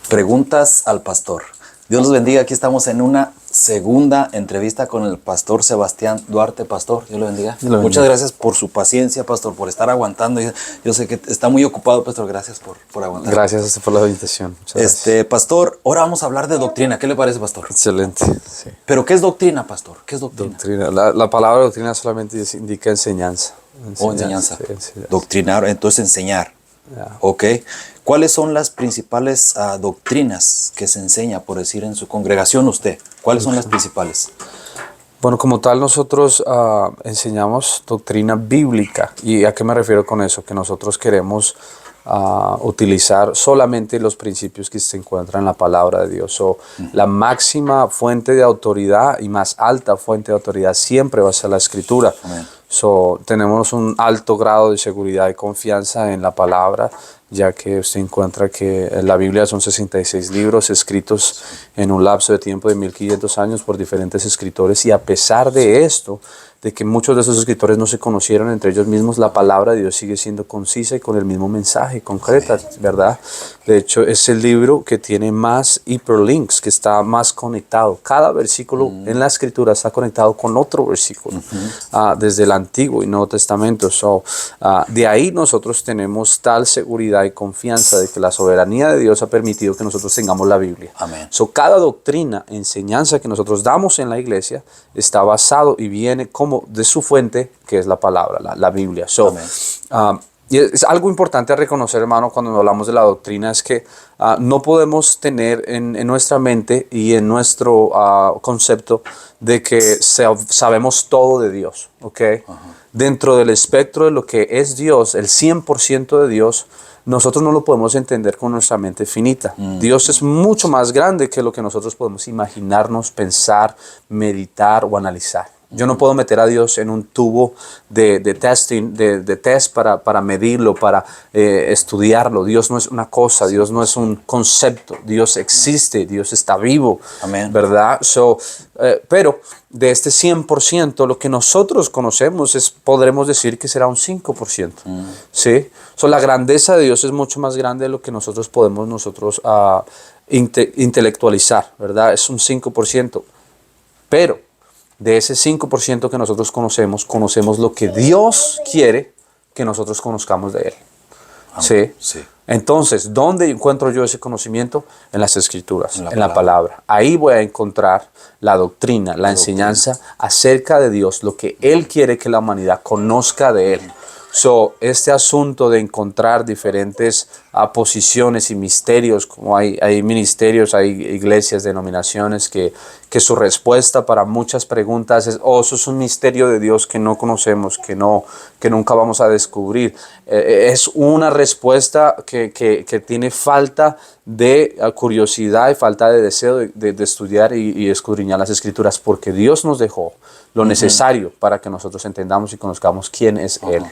Preguntas al pastor. Dios los bendiga. Aquí estamos en una segunda entrevista con el pastor Sebastián Duarte. Pastor, Dios lo bendiga. Muchas gracias por su paciencia, pastor, por estar aguantando. Yo sé que está muy ocupado, pastor. Gracias por aguantar. Gracias a usted por la invitación. Pastor, ahora vamos a hablar de doctrina. ¿Qué le parece, pastor? Excelente. Sí. ¿Pero qué es doctrina, pastor? ¿Qué es doctrina? La palabra doctrina solamente indica enseñanza. Enseñanza. Sí, enseñanza. Doctrinar, entonces enseñar. Yeah. Ok. ¿Cuáles son las principales doctrinas que se enseña, por decir, en su congregación usted? ¿Cuáles son las principales? Bueno, como tal nosotros enseñamos doctrina bíblica. ¿Y a qué me refiero con eso? Que nosotros queremos utilizar solamente los principios que se encuentran en la palabra de Dios. La máxima fuente de autoridad y más alta fuente de autoridad siempre va a ser la Escritura. Amén. Tenemos un alto grado de seguridad y confianza en la palabra, ya que usted encuentra que la Biblia son 66 libros escritos en un lapso de tiempo de 1500 años por diferentes escritores, y a pesar de esto, de que muchos de esos escritores no se conocieron entre ellos mismos, la palabra de Dios sigue siendo concisa y con el mismo mensaje, concreta, ¿verdad? De hecho, es el libro que tiene más hyperlinks, que está más conectado. Cada versículo en la Escritura está conectado con otro versículo, desde el Antiguo y Nuevo Testamento. De ahí nosotros tenemos tal seguridad y confianza de que la soberanía de Dios ha permitido que nosotros tengamos la Biblia. Amén. Cada doctrina, enseñanza que nosotros damos en la iglesia está basado y viene como de su fuente, que es la palabra, la Biblia. Y es algo importante a reconocer, hermano, cuando hablamos de la doctrina, es que no podemos tener en nuestra mente y en nuestro concepto de que sabemos todo de Dios, ¿ok? Dentro del espectro de lo que es Dios, el 100% de Dios, nosotros no lo podemos entender con nuestra mente finita. Dios es mucho más grande que lo que nosotros podemos imaginarnos, pensar, meditar o analizar. Yo no puedo meter a Dios en un tubo de testing, de test para medirlo, para estudiarlo. Dios no es una cosa, Dios no es un concepto. Dios existe, Dios está vivo. Amén. ¿Verdad? Pero de este 100%, lo que nosotros conocemos podremos decir que será un 5%. ¿Sí? La grandeza de Dios es mucho más grande de lo que nosotros podemos intelectualizar, ¿verdad? Es un 5%. Pero de ese 5% que nosotros conocemos lo que Dios quiere que nosotros conozcamos de Él. ¿Sí? Sí. Entonces, ¿dónde encuentro yo ese conocimiento? En las Escrituras, en la palabra. Ahí voy a encontrar la doctrina, la enseñanza acerca de Dios, lo que Él quiere que la humanidad conozca de Él. Este asunto de encontrar diferentes posiciones y misterios, como hay ministerios, hay iglesias, denominaciones que su respuesta para muchas preguntas es: eso es un misterio de Dios que no conocemos, que nunca vamos a descubrir. Es una respuesta que tiene falta de curiosidad y falta de deseo de estudiar y escudriñar las Escrituras, porque Dios nos dejó lo necesario para que nosotros entendamos y conozcamos quién es Él.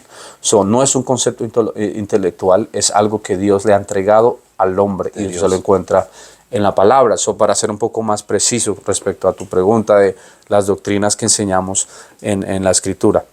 No es un concepto intelectual, es algo que Dios le ha entregado al hombre y se lo encuentra en la palabra. Para ser un poco más preciso respecto a tu pregunta de las doctrinas que enseñamos en la Escritura,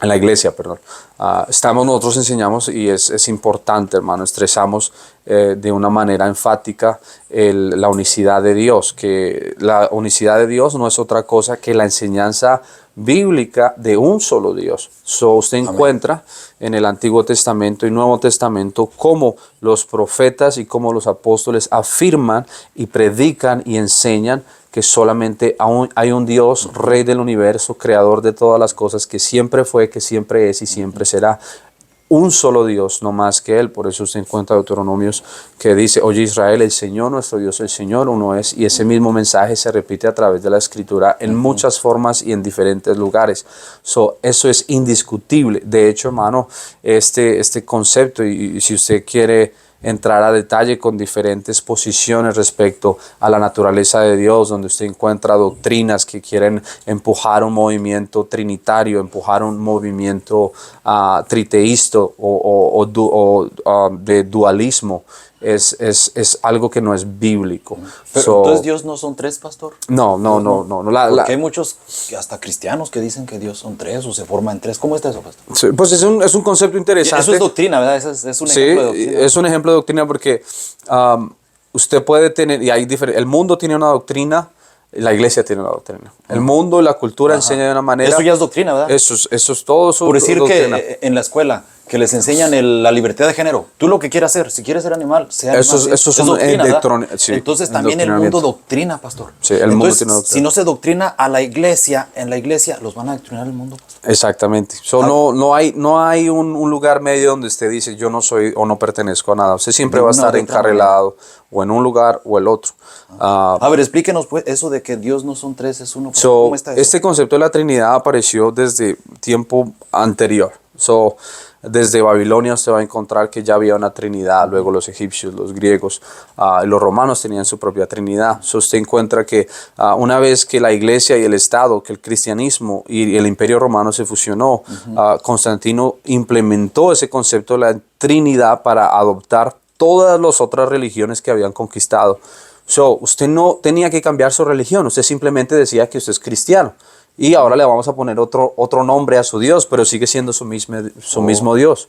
en la iglesia, perdón. Nosotros enseñamos, y es importante, hermano, estresamos de una manera enfática la unicidad de Dios, que la unicidad de Dios no es otra cosa que la enseñanza bíblica de un solo Dios. Usted encuentra en el Antiguo Testamento y Nuevo Testamento cómo los profetas y cómo los apóstoles afirman y predican y enseñan que solamente hay un Dios, Rey del universo, creador de todas las cosas, que siempre fue, que siempre es y siempre será. Un solo Dios, no más que Él. Por eso usted encuentra Deuteronomios que dice: oye Israel, el Señor nuestro Dios, el Señor uno es. Y ese mismo mensaje se repite a través de la Escritura en muchas formas y en diferentes lugares. Eso es indiscutible. De hecho, hermano, este concepto, y si usted quiere entrar a detalle con diferentes posiciones respecto a la naturaleza de Dios, donde usted encuentra doctrinas que quieren empujar un movimiento trinitario, empujar un movimiento triteísta o de dualismo. Es algo que no es bíblico. Pero entonces Dios no son tres, pastor. No. Porque hay muchos, hasta cristianos, que dicen que Dios son tres o se forma en tres. ¿Cómo está eso, pastor? Sí, pues es un concepto interesante. Eso es doctrina, ¿verdad? Es un ejemplo de doctrina. Es un ejemplo de doctrina porque usted puede tener, y hay el mundo tiene una doctrina, la iglesia tiene una doctrina. El mundo y la cultura enseñan de una manera. Eso ya es doctrina, ¿verdad? Eso es todo su Por decir doctrina. que en la escuela, que les enseñan la libertad de género. Tú lo que quieras hacer, si quieres ser animal, sea animal. Eso es son doctrina, ¿verdad? sí, entonces también el mundo doctrina, pastor. Sí, el mundo tiene doctrina. Si no se doctrina a la iglesia, en la iglesia los van a doctrinar el mundo, pastor. Exactamente. No hay un lugar medio donde usted dice yo no soy o no pertenezco a nada. Usted siempre va a estar encarrilado o en un lugar o el otro. A ver, explíquenos pues eso de que Dios no son tres, es uno. ¿Cómo está eso? Este concepto de la Trinidad apareció desde tiempo anterior. Desde Babilonia usted va a encontrar que ya había una Trinidad, luego los egipcios, los griegos, los romanos tenían su propia Trinidad. Usted encuentra que una vez que la iglesia y el Estado, que el cristianismo y el imperio romano se fusionó, Constantino implementó ese concepto de la Trinidad para adoptar todas las otras religiones que habían conquistado. Usted no tenía que cambiar su religión, usted simplemente decía que usted es cristiano. Y ahora le vamos a poner otro nombre a su Dios, pero sigue siendo su mismo Dios.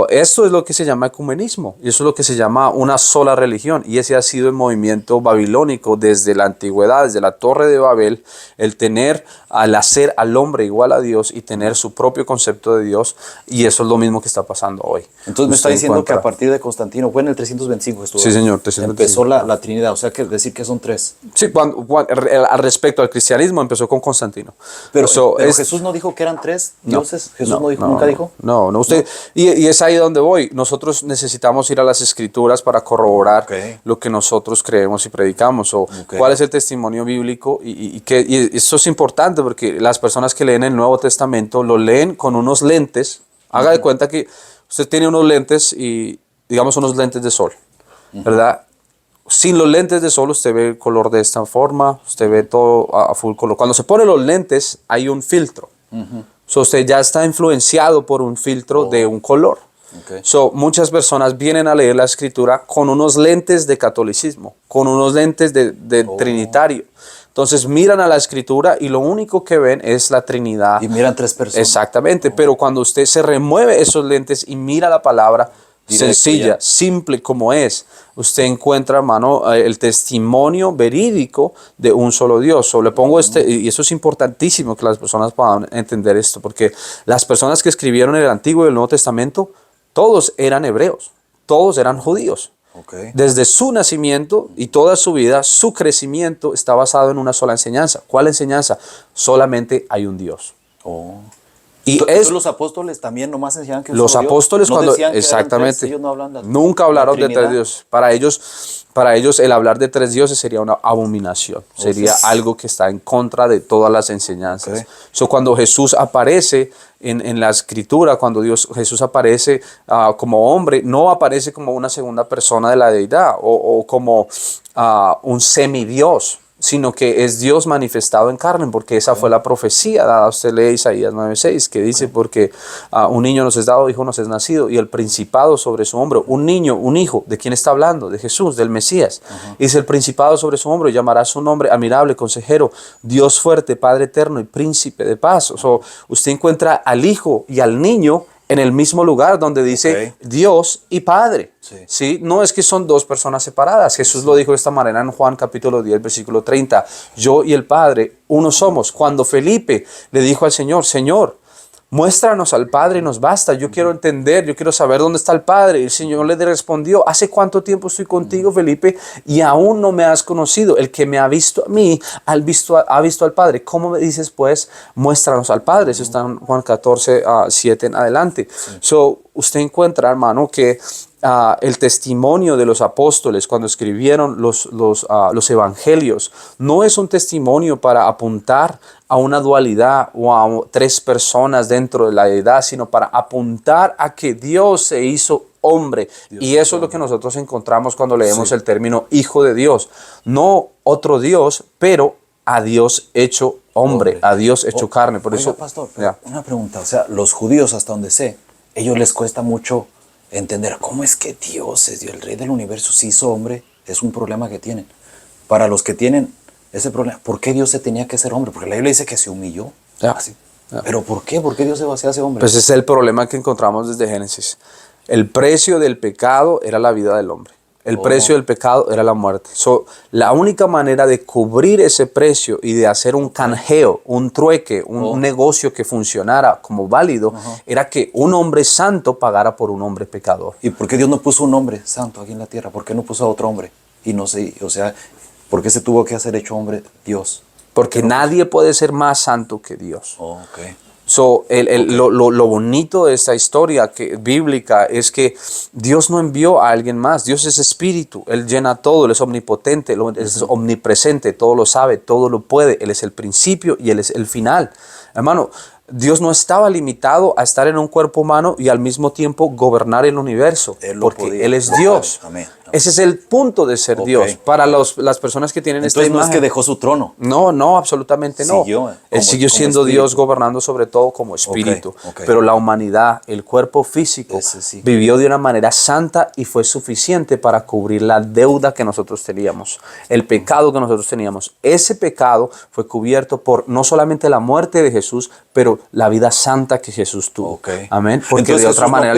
Esto es lo que se llama ecumenismo, y eso es lo que se llama una sola religión. Y ese ha sido el movimiento babilónico desde la antigüedad, desde la Torre de Babel, al hacer al hombre igual a Dios y tener su propio concepto de Dios. Y eso es lo mismo que está pasando hoy. Entonces me está diciendo que a partir de Constantino, fue en el 325 que estuvo. Sí, señor. 325. Empezó la Trinidad, o sea, que decir que son tres. Sí, al respecto al cristianismo empezó con Constantino. Pero Jesús no dijo que eran tres dioses. Jesús nunca dijo. No, usted. Y es ahí donde voy. Nosotros necesitamos ir a las escrituras para corroborar lo que nosotros creemos y predicamos. ¿Cuál es el testimonio bíblico? Y eso es importante porque las personas que leen el Nuevo Testamento lo leen con unos lentes. Haga de cuenta que usted tiene unos lentes y, digamos, unos lentes de sol, ¿verdad? Sin los lentes de sol usted ve el color de esta forma, usted ve todo a full color. Cuando se pone los lentes hay un filtro. Usted ya está influenciado por un filtro de un color. Muchas personas vienen a leer la escritura con unos lentes de catolicismo, con unos lentes de trinitario. Entonces miran a la escritura y lo único que ven es la Trinidad. Y miran tres personas. Exactamente, pero cuando usted se remueve esos lentes y mira la palabra sencilla, simple como es, usted encuentra, hermano, el testimonio verídico de un solo Dios. Le pongo y eso es importantísimo que las personas puedan entender esto, porque las personas que escribieron el Antiguo y el Nuevo Testamento, todos eran hebreos, todos eran judíos. Desde su nacimiento y toda su vida, su crecimiento está basado en una sola enseñanza. ¿Cuál enseñanza? Solamente hay un Dios. Y los apóstoles también nomás enseñaban que los apóstoles no cuando decían que exactamente ellos no hablan nunca hablaron de tres dioses. Para ellos el hablar de tres dioses sería una abominación, sería algo que está en contra de todas las enseñanzas. Cuando Jesús aparece en la escritura, cuando Jesús aparece como hombre, no aparece como una segunda persona de la deidad o como un semidios, sino que es Dios manifestado en carne, porque esa fue la profecía dada. Usted lee Isaías 9:6, que dice, porque un niño nos es dado, hijo nos es nacido, y el principado sobre su hombro, un niño, un hijo. ¿De quién está hablando? De Jesús, del Mesías. Dice, el principado sobre su hombro, llamará su nombre admirable, consejero, Dios fuerte, Padre eterno y príncipe de paz. Usted encuentra al hijo y al niño en el mismo lugar donde dice Dios y Padre. ¿Sí? No es que son dos personas separadas. Jesús lo dijo de esta manera en Juan capítulo 10, versículo 30. Yo y el Padre uno somos. Cuando Felipe le dijo al Señor, Señor, muéstranos al Padre y nos basta. Yo quiero entender, yo quiero saber dónde está el Padre. Y el Señor le respondió, ¿hace cuánto tiempo estoy contigo, Felipe? Y aún no me has conocido. El que me ha visto a mí, ha visto al Padre. ¿Cómo me dices, pues, muéstranos al Padre? Eso está en Juan 14, 7 en adelante. Usted encuentra, hermano, que el testimonio de los apóstoles cuando escribieron los evangelios no es un testimonio para apuntar a una dualidad o a tres personas dentro de la deidad, sino para apuntar a que Dios se hizo hombre. Y eso es lo que nosotros encontramos cuando leemos el término Hijo de Dios. No otro Dios, pero a Dios hecho hombre, a Dios hecho carne. Por eso, pastor, una pregunta. O sea, los judíos, hasta donde sé, ellos les cuesta mucho entender cómo es que Dios es Dios, el Rey del universo, se hizo hombre. Es un problema que tienen. Para los que tienen ese problema, ¿por qué Dios se tenía que ser hombre? Porque la Biblia dice que se humilló. ¿Pero por qué? ¿Por qué Dios se hace hombre? Pues ese es el problema que encontramos desde Génesis. El precio del pecado era la vida del hombre. El precio del pecado era la muerte. La única manera de cubrir ese precio y de hacer un canjeo, un trueque, un negocio que funcionara como válido, era que un hombre santo pagara por un hombre pecador. ¿Y por qué Dios no puso un hombre santo aquí en la tierra? ¿Por qué no puso a otro hombre? Y no sé, o sea, ¿por qué se tuvo que hacer hecho hombre Dios? Porque nadie puede ser más santo que Dios. Okay. Lo bonito de esta historia bíblica es que Dios no envió a alguien más. Dios es espíritu, Él llena todo, Él es omnipotente, Él es omnipresente, todo lo sabe, todo lo puede. Él es el principio y Él es el final. Hermano, Dios no estaba limitado a estar en un cuerpo humano y al mismo tiempo gobernar el universo, porque Él es Dios. Amén. Ese es el punto de ser Dios. Para las personas que tienen esta imagen. Entonces no es que dejó su trono. No, absolutamente no. Él siguió siendo espíritu. Dios gobernando sobre todo como espíritu. Pero la humanidad, el cuerpo físico, vivió de una manera santa y fue suficiente para cubrir la deuda que nosotros teníamos, el pecado que nosotros teníamos. Ese pecado fue cubierto por no solamente la muerte de Jesús, pero la vida santa que Jesús tuvo. Amén. Porque entonces, de otra manera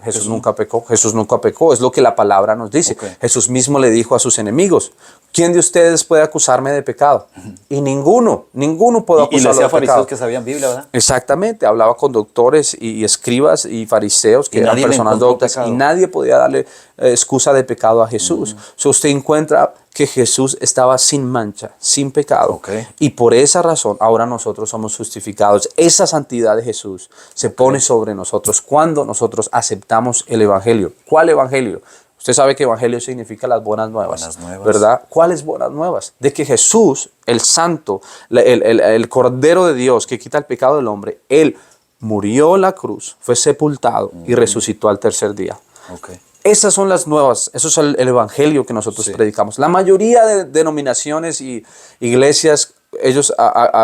Jesús nunca pecó. Jesús nunca pecó. Es lo que la palabra nos dice. Jesús mismo le dijo a sus enemigos: ¿quién de ustedes puede acusarme de pecado? Y ninguno puede acusarlo de pecado. Y le decía a fariseos que sabían Biblia, ¿verdad? Exactamente. Hablaba con doctores y escribas y fariseos que eran personas doctas y nadie podía darle excusa de pecado a Jesús. Usted encuentra que Jesús estaba sin mancha, sin pecado. Y por esa razón ahora nosotros somos justificados. Esa santidad de Jesús se pone sobre nosotros cuando nosotros aceptamos el Evangelio. ¿Cuál Evangelio? Usted sabe que Evangelio significa las buenas nuevas, ¿verdad? ¿Cuáles buenas nuevas? De que Jesús, el Santo, el Cordero de Dios que quita el pecado del hombre, Él murió en la cruz, fue sepultado y resucitó al tercer día. Esas son las nuevas, eso es el Evangelio que nosotros predicamos. La mayoría de denominaciones y iglesias, ellos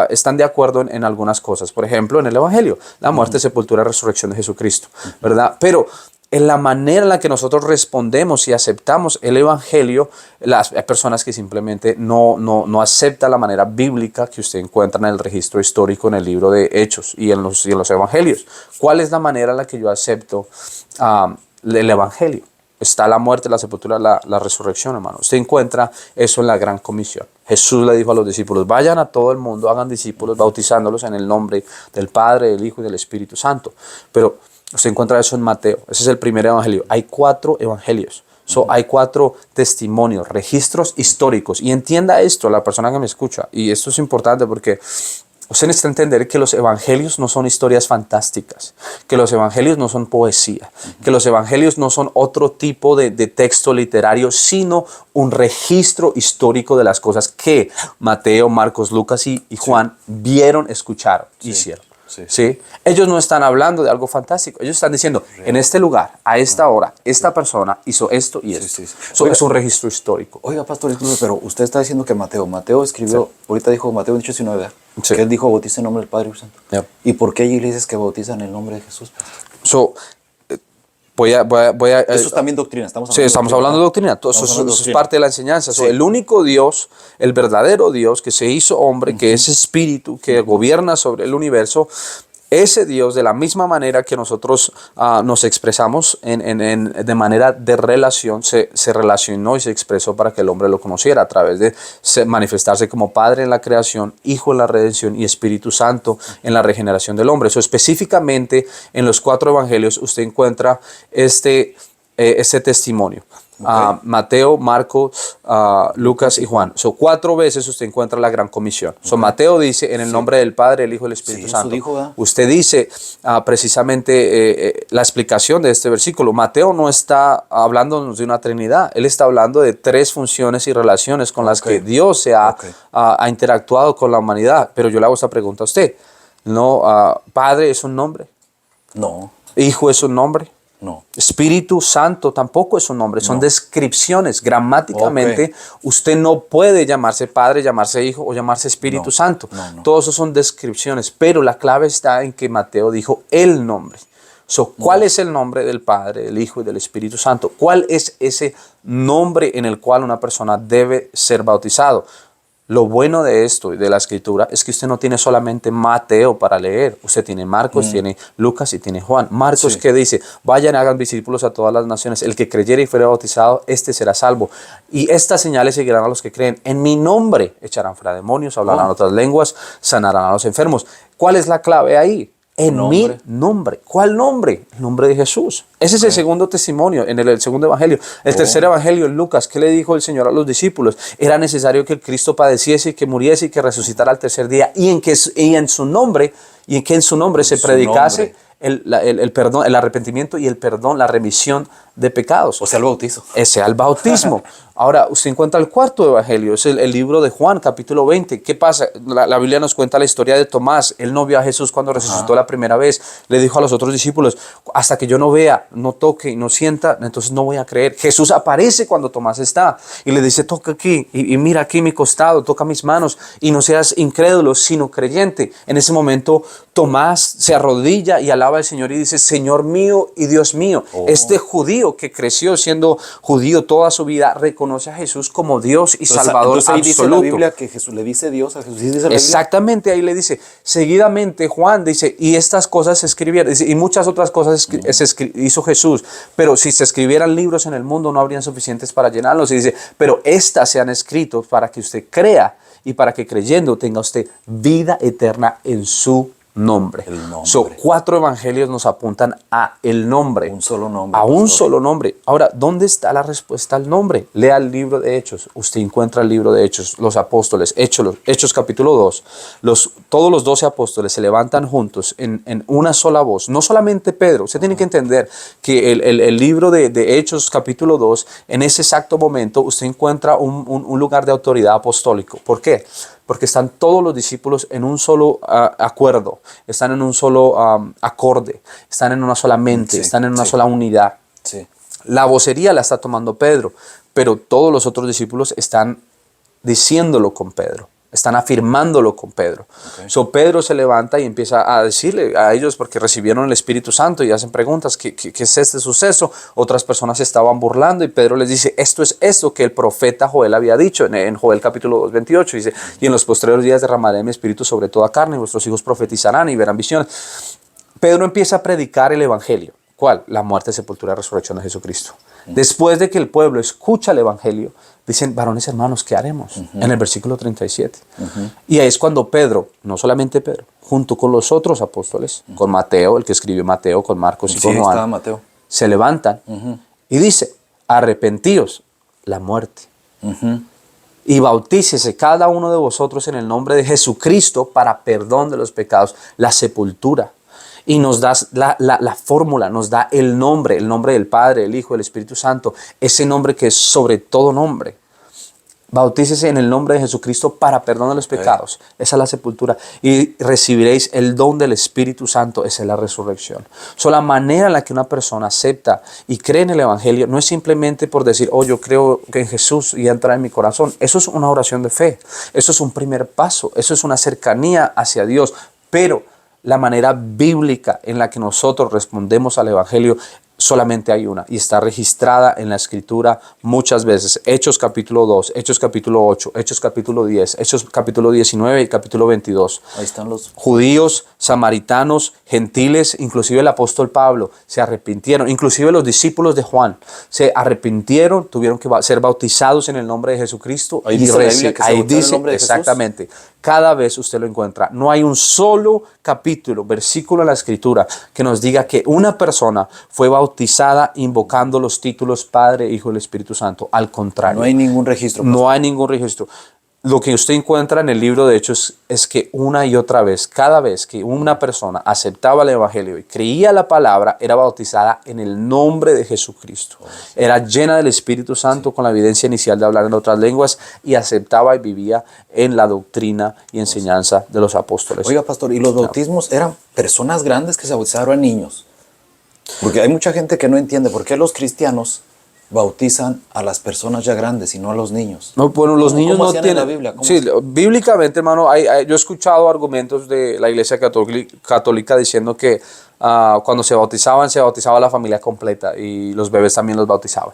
están de acuerdo en algunas cosas. Por ejemplo, en el Evangelio, la muerte, sepultura y resurrección de Jesucristo, ¿verdad? Pero en la manera en la que nosotros respondemos y aceptamos el Evangelio, hay personas que simplemente no aceptan la manera bíblica que usted encuentra en el registro histórico en el libro de Hechos y en los Evangelios. ¿Cuál es la manera en la que yo acepto el Evangelio? Está la muerte, la sepultura, la resurrección, hermano. Usted encuentra eso en la Gran Comisión. Jesús le dijo a los discípulos: vayan a todo el mundo, hagan discípulos, bautizándolos en el nombre del Padre, del Hijo y del Espíritu Santo. Pero usted encuentra eso en Mateo. Ese es el primer evangelio. Hay 4 evangelios. Hay 4 testimonios, registros históricos. Y entienda esto, la persona que me escucha. Y esto es importante porque usted necesita entender que los evangelios no son historias fantásticas, que los evangelios no son poesía, que los evangelios no son otro tipo de texto literario, sino un registro histórico de las cosas que Mateo, Marcos, Lucas y Juan vieron, escucharon, hicieron. ¿Sí? Ellos no están hablando de algo fantástico. Ellos están diciendo: en este lugar, a esta hora, esta persona hizo esto y esto. Es un registro histórico. Oiga, pastor, pero usted está diciendo que Mateo escribió, ahorita dijo Mateo 19, que él dijo: bautiza en nombre del Padre y del Santo. ¿Y por qué allí le dices que bautiza en el nombre de Jesús, pastor? Eso es también doctrina. Estamos hablando de doctrina. Eso es parte de la enseñanza. El único Dios, el verdadero Dios que se hizo hombre, que es espíritu, que gobierna sobre el universo, ese Dios, de la misma manera que nosotros nos expresamos de manera de relación, se relacionó y se expresó para que el hombre lo conociera a través de manifestarse como Padre en la creación, Hijo en la redención y Espíritu Santo en la regeneración del hombre. Específicamente en los 4 evangelios usted encuentra este testimonio. Mateo, Marcos, Lucas y Juan. 4 veces usted encuentra la Gran Comisión. Mateo dice: en el nombre del Padre, del Hijo y del Espíritu Santo. Usted dice precisamente la explicación de este versículo. Mateo no está hablándonos de una Trinidad. Él está hablando de 3 funciones y relaciones con las que Dios se ha interactuado con la humanidad. Pero yo le hago esta pregunta a usted. ¿Padre es un nombre? No. ¿Hijo es un nombre? No. Espíritu Santo tampoco es un nombre, son descripciones. Gramáticamente, usted no puede llamarse Padre, llamarse Hijo o llamarse Espíritu Santo. Todos esos son descripciones, pero la clave está en que Mateo dijo el nombre. ¿Cuál es el nombre del Padre, del Hijo y del Espíritu Santo? ¿Cuál es ese nombre en el cual una persona debe ser bautizado? Lo bueno de esto y de la escritura es que usted no tiene solamente Mateo para leer. Usted tiene Marcos, tiene Lucas y tiene Juan. Marcos, Sí. que dice, vayan, hagan discípulos a todas las naciones. El que creyere y fuere bautizado, este será salvo. Y estas señales seguirán a los que creen. En mi nombre echarán fuera demonios, hablarán otras lenguas, sanarán a los enfermos. ¿Cuál es la clave ahí? En mi nombre. ¿Cuál nombre? El nombre de Jesús. Ese es el segundo testimonio, en el segundo evangelio. El tercer evangelio, en Lucas, ¿qué le dijo el Señor a los discípulos? Era necesario que el Cristo padeciese y que muriese y que resucitara al tercer día. Y en su nombre se predicase el perdón, el arrepentimiento y el perdón, la remisión de pecados. O sea, el bautizo. Ese al bautismo. Ahora, usted encuentra el cuarto evangelio, es el libro de Juan, capítulo 20. ¿Qué pasa? La Biblia nos cuenta la historia de Tomás. Él no vio a Jesús cuando resucitó la primera vez. Le dijo a los otros discípulos, hasta que yo no vea, no toque y no sienta, entonces no voy a creer. Jesús aparece cuando Tomás está y le dice, toca aquí y mira aquí mi costado, toca mis manos y no seas incrédulo, sino creyente. En ese momento, Tomás se arrodilla y alaba al Señor y dice, Señor mío y Dios mío. Este judío que creció siendo judío toda su vida, reconoce a Jesús como Dios y Salvador entonces ahí absoluto. dice la Biblia que Jesús le dice Dios a Jesús. ¿Sí dice la Biblia? Exactamente, ahí le dice, seguidamente Juan dice, y estas cosas se escribieron, dice, y muchas otras cosas hizo Jesús, pero si se escribieran libros en el mundo no habrían suficientes para llenarlos. Y dice, pero estas se han escrito para que usted crea y para que creyendo tenga usted vida eterna en su nombre. El nombre. 4 evangelios nos apuntan a el nombre. Un solo nombre. A un solo nombre. Ahora, ¿dónde está la respuesta al nombre? Lea el libro de Hechos. Usted encuentra el libro de Hechos, los apóstoles, Hechos capítulo 2. Todos los 12 apóstoles se levantan juntos en una sola voz. No solamente Pedro. Usted tiene que entender que el libro de Hechos capítulo 2, en ese exacto momento, usted encuentra un lugar de autoridad apostólico. ¿Por qué? Porque están todos los discípulos en un solo acuerdo, están en un solo acorde, están en una sola mente, están en una sola unidad. Sí. La vocería la está tomando Pedro, pero todos los otros discípulos están diciéndolo con Pedro, están afirmándolo con Pedro. So Pedro se levanta y empieza a decirle a ellos, porque recibieron el Espíritu Santo y hacen preguntas, ¿qué es este suceso? Otras personas se estaban burlando y Pedro les dice, esto es esto que el profeta Joel había dicho en Joel capítulo 2, 28. Dice, y en los postreros días derramaré mi espíritu sobre toda carne, y vuestros hijos profetizarán y verán visiones. Pedro empieza a predicar el evangelio. ¿Cuál? La muerte, sepultura y resurrección de Jesucristo. Después de que el pueblo escucha el evangelio, dicen, varones hermanos, ¿qué haremos? En el versículo 37. Y ahí es cuando Pedro, no solamente Pedro, junto con los otros apóstoles, con Mateo, el que escribió Mateo, con Marcos y con Juan, Mateo. se levantan y dice, arrepentíos la muerte. Y bautícese cada uno de vosotros en el nombre de Jesucristo para perdón de los pecados, la sepultura. Y nos da la fórmula, nos da el nombre del Padre, del Hijo, del Espíritu Santo, ese nombre que es sobre todo nombre. Bautícese en el nombre de Jesucristo para perdón de los pecados. Esa es la sepultura. Y recibiréis el don del Espíritu Santo. Esa es la resurrección. La manera en la que una persona acepta y cree en el Evangelio no es simplemente por decir, oh, yo creo que en Jesús y entra en mi corazón. Eso es una oración de fe. Eso es un primer paso. Eso es una cercanía hacia Dios. Pero la manera bíblica en la que nosotros respondemos al Evangelio solamente hay una y está registrada en la Escritura muchas veces. Hechos capítulo 2, Hechos capítulo 8, Hechos capítulo 10, Hechos capítulo 19 y capítulo 22. Ahí están los judíos, samaritanos, gentiles, inclusive el apóstol Pablo se arrepintieron, inclusive los discípulos de Juan se arrepintieron, tuvieron que ser bautizados en el nombre de Jesucristo. Ahí dice la Biblia que se bautizaron en el nombre de Jesús. Exactamente. Cada vez usted lo encuentra. No hay un solo capítulo, versículo en la Escritura que nos diga que una persona fue bautizada invocando los títulos Padre, Hijo y el Espíritu Santo. Al contrario. No hay ningún registro. No hay ningún registro. Lo que usted encuentra en el libro de Hechos es que una y otra vez, cada vez que una persona aceptaba el Evangelio y creía la palabra, era bautizada en el nombre de Jesucristo. Era llena del Espíritu Santo con la evidencia inicial de hablar en otras lenguas y aceptaba y vivía en la doctrina y enseñanza de los apóstoles. Oiga, pastor, ¿y los bautismos eran personas grandes que se bautizaron a niños? Porque hay mucha gente que no entiende por qué los cristianos bautizan a las personas ya grandes y no a los niños. No, bueno, los niños ¿Cómo no hacían tienen. en la Biblia? Sí, bíblicamente, hermano, yo he escuchado argumentos de la Iglesia Católica diciendo que cuando se bautizaba la familia completa y los bebés también los bautizaban.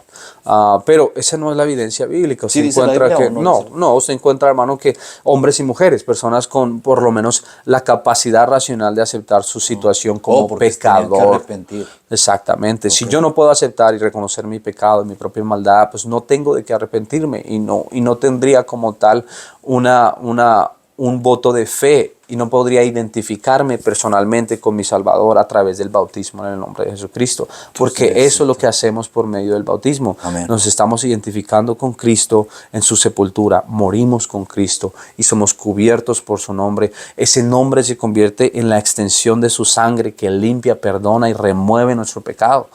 Pero esa no es la evidencia bíblica. ¿Sí Usted dice la encuentra Biblia que, o no dice? no, usted encuentra, hermano, que hombres y mujeres, personas con por lo menos la capacidad racional de aceptar su situación como porque se tenían que pecador. arrepentir. Exactamente. Si yo no puedo aceptar y reconocer mi pecado y mi propia maldad, pues no tengo de qué arrepentirme y no tendría como tal un voto de fe y no podría identificarme personalmente con mi Salvador a través del bautismo en el nombre de Jesucristo, porque eso es lo que hacemos por medio del bautismo. Amén. Nos estamos identificando con Cristo en su sepultura, morimos con Cristo y somos cubiertos por su nombre. Ese nombre se convierte en la extensión de su sangre que limpia, perdona y remueve nuestro pecado.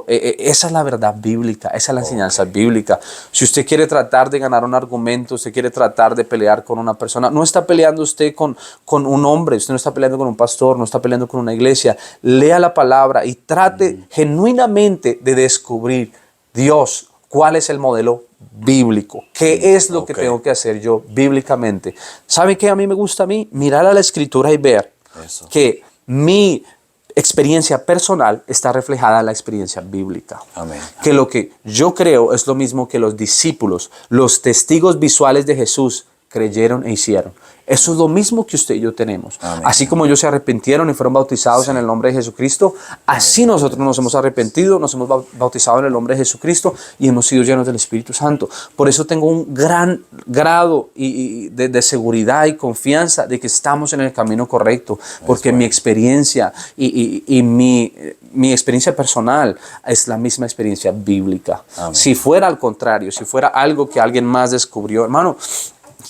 Esa es la verdad bíblica, esa es la enseñanza bíblica. Si usted quiere tratar de ganar un argumento, usted quiere tratar de pelear con una persona, no está peleando usted con un hombre, usted no está peleando con un pastor, no está peleando con una iglesia. Lea la palabra y trate genuinamente de descubrir Dios, cuál es el modelo bíblico, qué es lo que tengo que hacer yo bíblicamente. ¿Sabe qué a mí me gusta a mí? Mirar a la escritura y ver que mi experiencia personal está reflejada en la experiencia bíblica. Amén. Que lo que yo creo es lo mismo que los discípulos, los testigos visuales de Jesús creyeron e hicieron. Eso es lo mismo que usted y yo tenemos. Amén. Así como ellos se arrepintieron y fueron bautizados en el nombre de Jesucristo, así nosotros nos hemos arrepentido, nos hemos bautizado en el nombre de Jesucristo y hemos sido llenos del Espíritu Santo. Por eso tengo un gran grado de seguridad y confianza de que estamos en el camino correcto, porque mi experiencia y mi experiencia personal es la misma experiencia bíblica. Amén. Si fuera al contrario, si fuera algo que alguien más descubrió, hermano,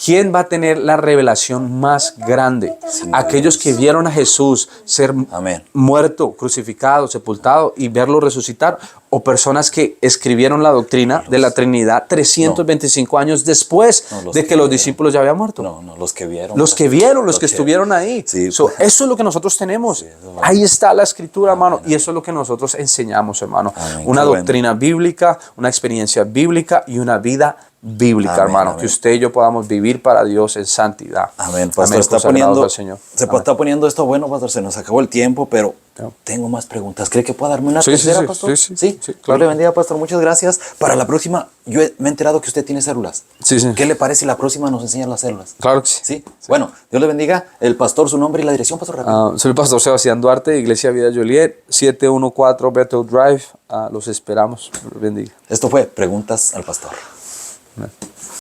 ¿quién va a tener la revelación más grande? Aquellos que vieron a Jesús ser muerto, crucificado, sepultado y verlo resucitar, o personas que escribieron la doctrina de la Trinidad 325 años después de que los discípulos ya habían muerto. Los que vieron. Los que estuvieron ahí. Sí. Eso es lo que nosotros tenemos. Ahí está la escritura, hermano, y eso es lo que nosotros enseñamos, hermano. Amén. Una doctrina bíblica, una experiencia bíblica y una vida bíblica, amén, hermano, amén. Que usted y yo podamos vivir para Dios en santidad. Amén, pastor. Está poniendo esto bueno, pastor. Se nos acabó el tiempo, pero tengo más preguntas. ¿Cree que pueda darme una tercera, pastor? Sí, Dios claro. le bendiga, pastor. Muchas gracias. Para la próxima, me he enterado que usted tiene células. Sí. ¿Qué le parece si la próxima nos enseña las células? Claro que sí. Sí. Bueno, Dios le bendiga. El pastor, su nombre y la dirección, pastor. Soy el pastor Sebastián Duarte, Iglesia Vida Joliet, 714 Bethel Drive. Los esperamos. Dios bendiga. Esto fue Preguntas al Pastor. Amén.